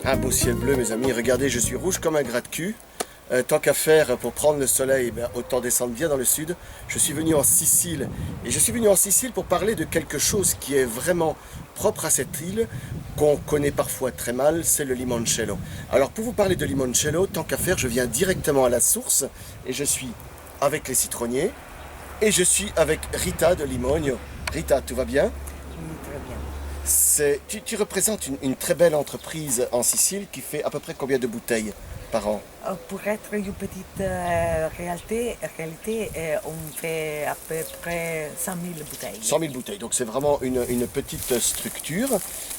Un beau ciel bleu, mes amis. Regardez, je suis rouge comme un gras de cul. Tant qu'à faire pour prendre le soleil, ben, autant descendre bien dans le sud. Je suis venu en Sicile. Et je suis venu en Sicile pour parler de quelque chose qui est vraiment propre à cette île, qu'on connaît parfois très mal, c'est le limoncello. Alors pour vous parler de limoncello, tant qu'à faire, je viens directement à la source. Et je suis avec les citronniers. Et je suis avec Rita de Limogno. Rita, tout va bien? Oui, très bien. Tu représentes une très belle entreprise en Sicile qui fait à peu près combien de bouteilles par an? Pour être une petite réalité, on fait à peu près 100 000 bouteilles. 100 000 bouteilles, donc c'est vraiment une petite structure.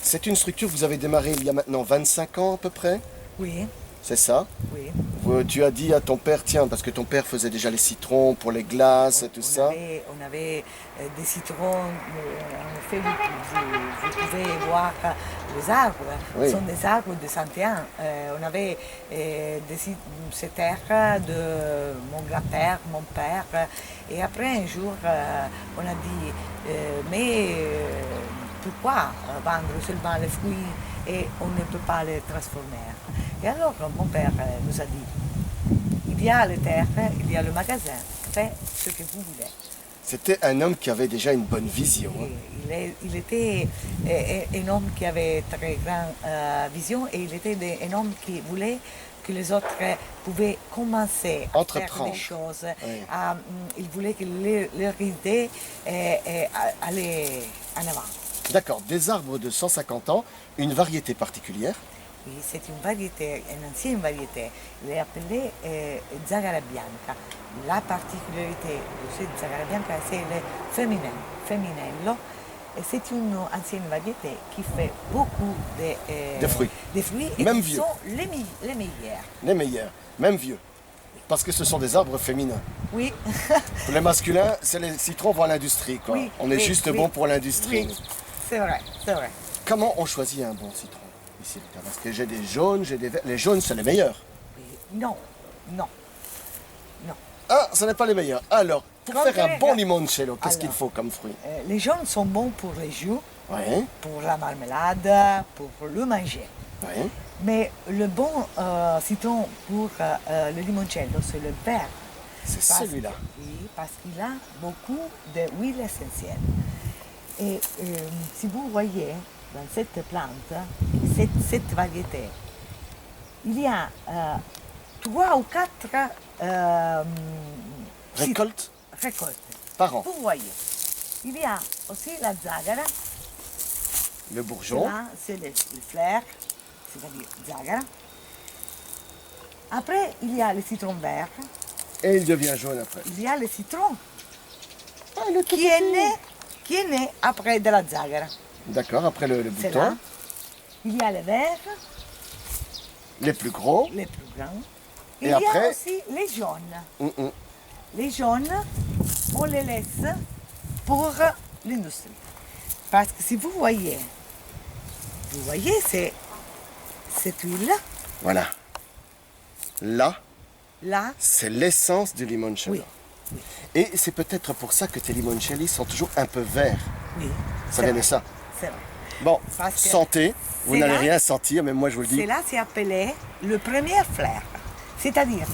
C'est une structure que vous avez démarrée il y a maintenant 25 ans à peu près, Oui, c'est ça? oui. Tu as dit à ton père, tiens, parce que ton père faisait déjà les citrons pour les glaces et tout ça. On avait des citrons, en effet, vous pouvez voir les arbres. Oui. Ce sont des arbres de 101. On avait ces terres de mon grand-père, mon père. Et après, un jour, on a dit, pourquoi vendre seulement les fruits et on ne peut pas les transformer? Et alors, mon père nous a dit, il y a les terres, il y a le magasin, faites ce que vous voulez. C'était un homme qui avait déjà une bonne vision. Il était un homme qui avait très grande vision et il était un homme qui voulait que les autres pouvaient commencer à faire des choses. Oui. Il voulait que leur idée allait en avant. D'accord, des arbres de 150 ans, une variété particulière. Oui, c'est une variété, une ancienne variété. Il est appelé Zagara Bianca. La particularité de cette Zagara Bianca, c'est le femminello. Et c'est une ancienne variété qui fait beaucoup de fruits. Des fruits et même qui vieux. sont les meilleurs. Les meilleurs, même vieux. Parce que ce sont des arbres féminins. Oui. Pour les masculins, c'est les citrons vont à l'industrie, quoi. Oui, On est oui, juste oui, bon pour l'industrie. Oui. C'est vrai, c'est vrai. Comment on choisit un bon citron ici? Parce que j'ai des jaunes, j'ai des verts. Les jaunes, c'est les meilleurs. Non, non, non. Ah, ce n'est pas les meilleurs. Alors, pour Contraire. faire un bon limoncello, qu'est-ce qu'il faut comme fruit? Les jaunes sont bons pour les jus, Oui, pour la marmelade, pour le manger. oui. Mais le bon citron pour le limoncello, c'est le vert. C'est celui-là. Oui, parce qu'il a beaucoup d'huile essentielle. Et si vous voyez dans cette plante, cette variété, il y a 3 ou 4 Récolte récoltes. par an. Vous voyez, il y a aussi la zagara. Le bourgeon. Là, c'est le flair, c'est-à-dire zagara. Après, il y a le citron vert. Et il devient jaune après. Il y a le citron Ah, le tout qui est né après de la zagara. D'accord, après le C'est là. bouton. Il y a les verts, Les plus gros. les plus grands. Et Il y après a aussi les jaunes. Mm-mm. Les jaunes, on les laisse pour l'industrie. Parce que si vous voyez cette huile Voilà. Là, là, c'est l'essence du limoncello. oui, oui, Et c'est peut-être pour ça que tes limoncelli sont toujours un peu verts. oui. Ça c'est vient de vrai, ça. c'est vrai. Bon, Parce que santé. Vous c'est n'allez là- rien sentir, mais moi je vous le dis. Cela c'est appelé le premier flair. C'est-à-dire,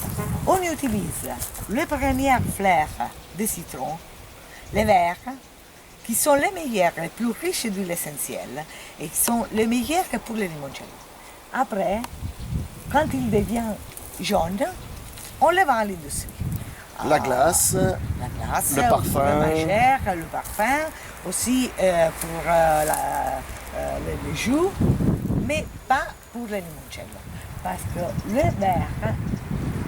on utilise le premier flair de citron, les verts, qui sont les meilleurs, les plus riches d'huile essentielle et qui sont les meilleurs pour le limoncello. Après, quand il devient jaune, on le vend à l'industrie. La glace, La glace, le parfum. le mangère, le parfum, aussi pour le jus, mais pas pour le limoncello. Parce que les verts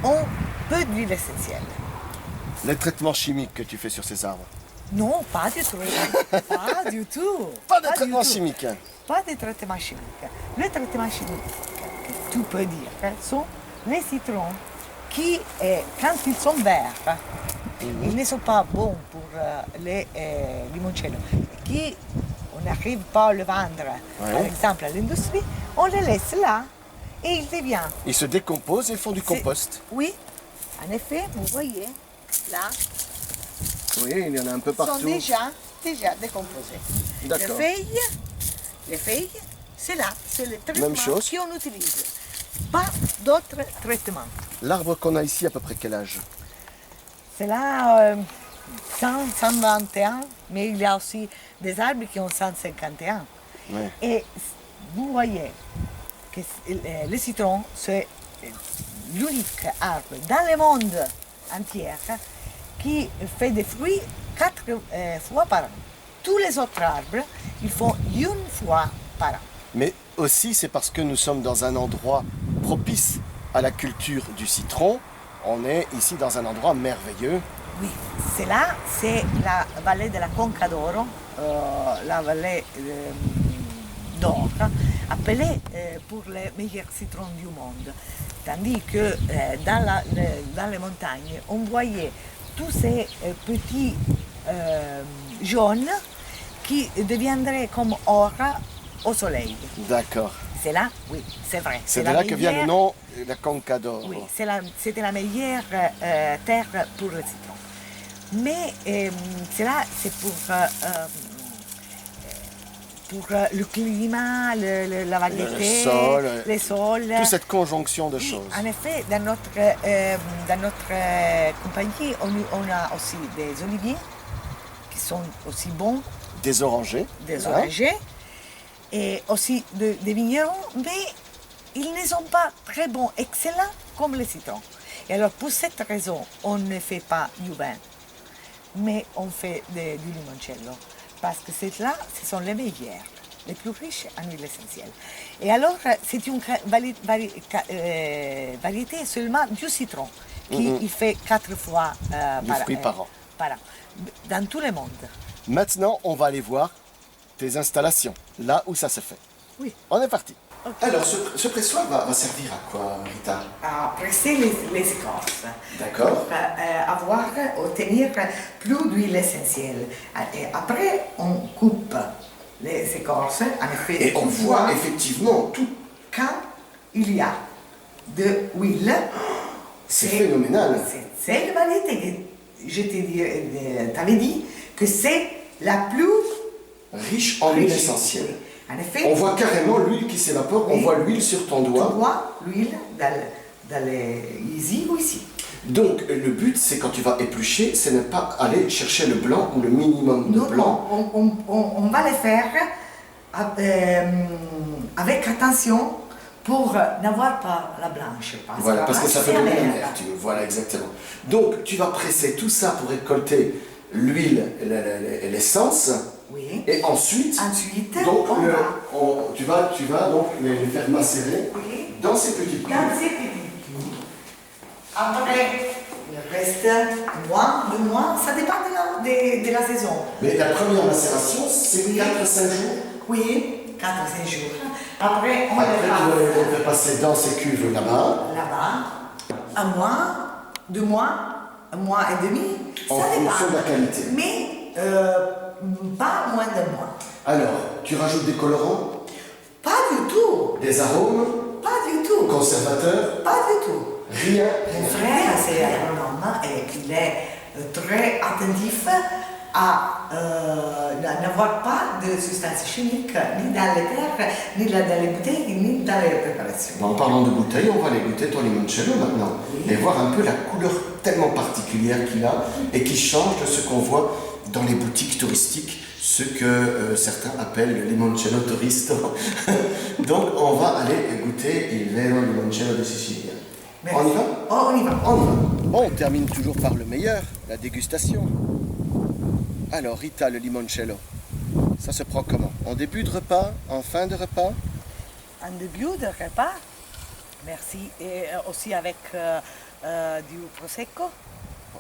ont peu d'huile essentielle. les traitements chimiques que tu fais sur ces arbres. Non, pas du tout. Pas du tout. Pas de du traitement tout. chimique. Pas de traitement chimique. Les traitements chimiques, que tu peux dire, sont les citrons qui, quand ils sont verts, ils ne sont pas bons pour les limoncello. Qui, on n'arrive pas à le vendre, par exemple, à l'industrie, on les laisse là et il devient. Ils se décomposent et font du compost. Oui, en effet, vous voyez, là, Oui, il y en a un peu sont partout. déjà décomposés. D'accord. Les feuilles c'est là, c'est le traitement Même chose. qu'on utilise. Pas d'autres traitements. L'arbre qu'on a ici, à peu près quel âge? C'est là 100, 121, mais il y a aussi des arbres qui ont 151. Ouais. Et vous voyez que le citron, c'est l'unique arbre dans le monde entier qui fait des fruits 4 fois par an. Tous les autres arbres, ils font une fois par an. Mais aussi, c'est parce que nous sommes dans un endroit propice à la culture du citron. On est ici dans un endroit merveilleux. Oui, c'est là, c'est la vallée de la Conca d'Oro, la vallée d'or, appelée pour les meilleurs citrons du monde. Tandis que dans les montagnes, on voyait tous ces petits jaunes qui deviendraient comme or au soleil. D'accord. C'est là, oui, c'est vrai. C'est de la là que vient le meilleure- nom, la Conca d'Oro. Oui, c'était la meilleure terre pour le citron. Mais cela, c'est pour le climat, la variété, sol, les sols. Toute cette conjonction de Oui, choses. en effet, dans notre compagnie, on a aussi des oliviers qui sont aussi bons, Des orangers. des hein. orangers, et aussi des vignerons, mais ils ne sont pas très bons, excellents comme les citrons. Et alors, pour cette raison, on ne fait pas du vin, mais on fait du limoncello. Parce que ceux-là, ce sont les meilleurs, les plus riches en huile essentielle. Et alors, c'est une variété seulement du citron, qui il fait 4 fois Du fruit par an. dans tout le monde. Maintenant, on va aller voir tes installations, là où ça se fait. Oui. On est parti. Ok. Alors, ce pressoir va servir à quoi, Rita? À presser les écorces. D'accord. Pour obtenir plus d'huile essentielle. Et après, on coupe les écorces. En effet, Et on voit effectivement tout. quand il y a de l'huile. C'est phénoménal. C'est une variété que je t'avais dit que c'est la plus Riche en huile riche. essentielle. En effet, On voit carrément l'huile qui s'évapore, on Oui. voit l'huile sur ton tu doigt. vois l'huile ici ou ici. Donc, le but, c'est quand tu vas éplucher, c'est ne pas aller chercher le blanc ou le minimum de Non, blanc. on va le faire avec attention pour n'avoir pas la blanche. Voilà, la parce que ça blanche, peut c'est donner amère. l'amertume. Voilà, exactement. Donc, tu vas presser tout ça pour récolter l'huile, l'essence. Oui. Et ensuite, Ensuite, donc, on va tu vas donc les faire macérer Oui. dans ces petits cubes. dans ces petits cubes. Après, le reste, deux mois, ça dépend de la saison. Mais la première macération, c'est 4-5 jours. Oui, 4-5 jours. Après, on Après, le tu vas passe les faire passer dans ces cuves là-bas. là-bas, un mois, 2 mois, un mois et demi. En ça dépend. fonction de la qualité. Mais pas moins d'un mois. Alors, tu rajoutes des colorants, Pas du tout. des arômes, Pas du tout. conservateurs, Pas du tout. rien. Mon frère, c'est agronome et il est très attentif à n'avoir pas de substances chimiques ni dans les terres, ni dans les bouteilles, ni dans les préparations. En parlant de bouteilles, on va aller goûter ton limoncello maintenant et voir un peu la couleur tellement particulière qu'il a et qui change de ce qu'on voit dans les boutiques touristiques, ce que certains appellent le limoncello touristo. Donc on va aller goûter il vero limoncello de Sicilia. Merci. On y va? Oh, on y va. On y va. Bon, on termine toujours par le meilleur, la dégustation. Alors Rita, le limoncello, ça se prend comment? En début de repas? En fin de repas? En début de repas, merci, et aussi avec du prosecco,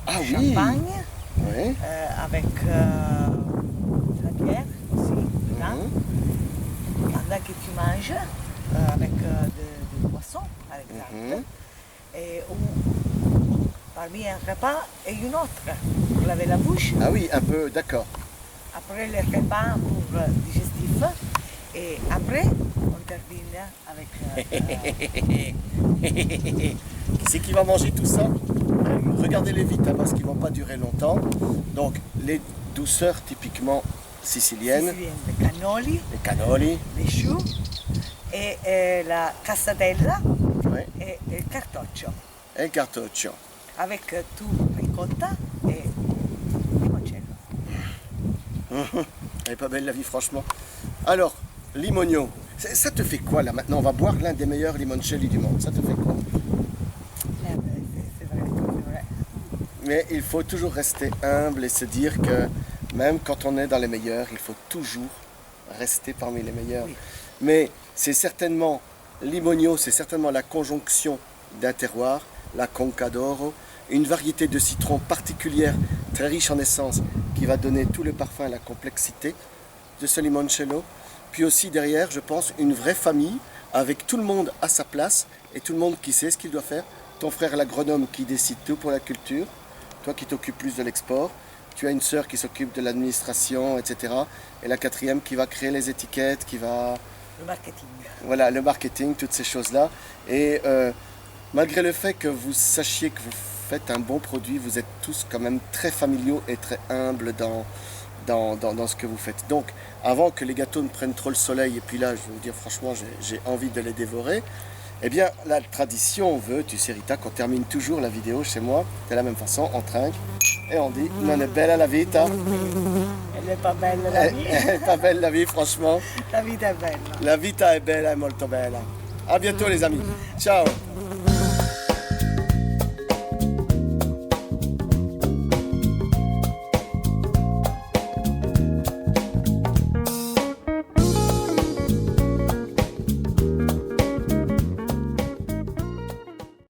Ah oui. champagne, Oui. avec la bière aussi, dedans. Pendant que tu manges, avec du poisson, par exemple. Et parmi un repas et une autre, pour laver la bouche. Ah oui, un peu, d'accord. Après le repas pour digestif. Et après, on termine avec... C'est qui va manger tout ça? Regardez-les vite hein, parce qu'ils ne vont pas durer longtemps. Donc, les douceurs typiquement siciliennes, les cannoli, les cannoli, les choux, et la cassatella Ouais. et il cartoccio, Et le cartoccio. avec tout ricotta et limoncello. Elle est pas belle la vie, franchement. Alors, limonio, ça te fait quoi là maintenant? On va boire l'un des meilleurs limoncelli du monde. Ça te fait quoi? C'est vrai, c'est vrai. Mais il faut toujours rester humble et se dire que même quand on est dans les meilleurs, il faut toujours rester parmi les meilleurs. Oui. Mais c'est certainement, limonio, c'est certainement la conjonction d'un terroir, la Conca d'Oro, une variété de citron particulière, très riche en essence, qui va donner tout le parfum et la complexité de ce limoncello. Puis aussi derrière, je pense, une vraie famille, avec tout le monde à sa place et tout le monde qui sait ce qu'il doit faire. Ton frère l'agronome qui décide tout pour la culture, toi qui t'occupes plus de l'export, tu as une sœur qui s'occupe de l'administration, etc. Et la quatrième qui va créer les étiquettes, qui va... Le marketing. Voilà, le marketing, toutes ces choses-là. Et malgré le fait que vous sachiez que vous faites un bon produit, vous êtes tous quand même très familiaux et très humbles dans ce que vous faites. Donc, avant que les gâteaux ne prennent trop le soleil, et puis là, je vais vous dire franchement, j'ai envie de les dévorer, eh bien, la tradition veut, tu sais Rita, qu'on termine toujours la vidéo chez moi de la même façon, on trinque, et on dit « Non è bella la vita ». Elle n'est pas belle la vie. Elle est pas belle la vie, franchement. La vita è bella. La vita è bella, è molto bella. À bientôt les amis. Ciao.